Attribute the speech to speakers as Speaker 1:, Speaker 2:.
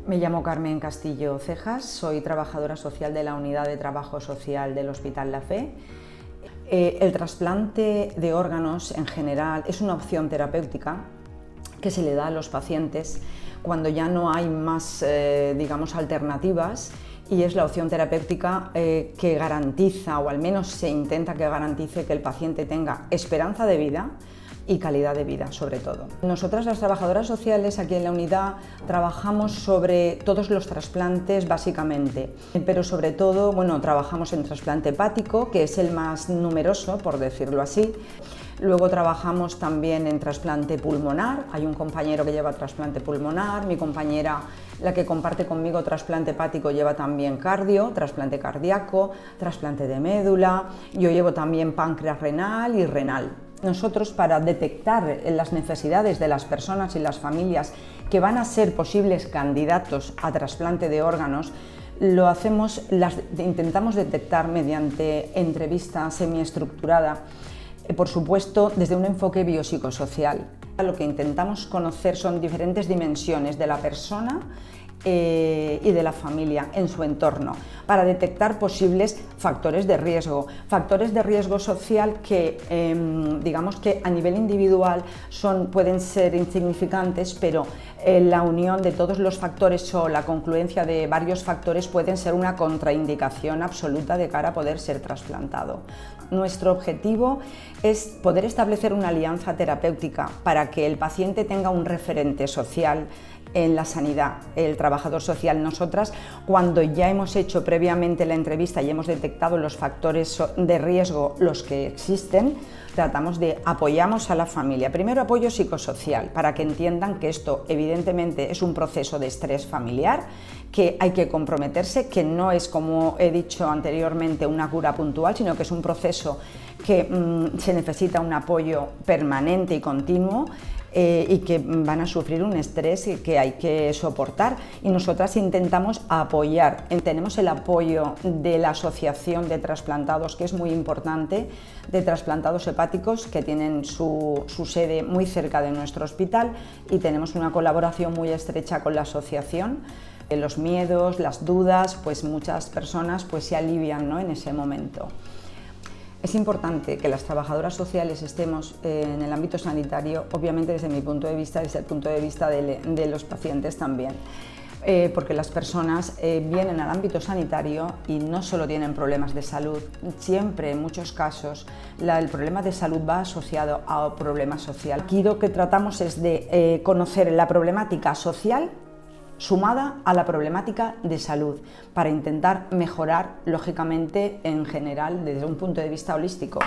Speaker 1: Me llamo Carmen Castillo Cejas, soy trabajadora social de la Unidad de Trabajo Social del Hospital La Fe. El trasplante de órganos en general es una opción terapéutica que se le da a los pacientes cuando ya no hay más, alternativas, y es la opción terapéutica que garantiza, o al menos se intenta que garantice, que el paciente tenga esperanza de vida y calidad de vida, sobre todo. Nosotras, las trabajadoras sociales aquí en la unidad, trabajamos sobre todos los trasplantes básicamente, pero sobre todo, trabajamos en trasplante hepático, que es el más numeroso, por decirlo así. Luego trabajamos también en trasplante pulmonar, hay un compañero que lleva trasplante pulmonar, mi compañera, la que comparte conmigo trasplante hepático, lleva también cardio, trasplante cardíaco, trasplante de médula, yo llevo también páncreas renal y renal. Nosotros, para detectar las necesidades de las personas y las familias que van a ser posibles candidatos a trasplante de órganos, intentamos detectar mediante entrevista semiestructurada, por supuesto desde un enfoque biopsicosocial. Lo que intentamos conocer son diferentes dimensiones de la persona y de la familia en su entorno, para detectar posibles factores de riesgo social que que a nivel individual pueden ser insignificantes, pero la unión de todos los factores o la confluencia de varios factores pueden ser una contraindicación absoluta de cara a poder ser trasplantado. Nuestro objetivo es poder establecer una alianza terapéutica para que el paciente tenga un referente social en la sanidad, el trabajador social. Nosotras, cuando ya hemos hecho previamente la entrevista y hemos detectado los factores de riesgo, los que existen, apoyamos a la familia. Primero, apoyo psicosocial, para que entiendan que esto evidentemente es un proceso de estrés familiar, que hay que comprometerse, que no es, como he dicho anteriormente, una cura puntual, sino que es un proceso que se necesita un apoyo permanente y continuo, y que van a sufrir un estrés que hay que soportar, y nosotras intentamos apoyar. Tenemos el apoyo de la Asociación de Trasplantados, que es muy importante, de trasplantados hepáticos, que tienen su sede muy cerca de nuestro hospital, y tenemos una colaboración muy estrecha con la asociación. Los miedos, las dudas, pues muchas personas se alivian, ¿no?, en ese momento. Es importante que las trabajadoras sociales estemos en el ámbito sanitario, obviamente desde mi punto de vista, desde el punto de vista de los pacientes también, porque las personas vienen al ámbito sanitario y no solo tienen problemas de salud, siempre, en muchos casos, el problema de salud va asociado a problemas sociales. Aquí lo que tratamos es de conocer la problemática social sumada a la problemática de salud, para intentar mejorar, lógicamente, en general, desde un punto de vista holístico.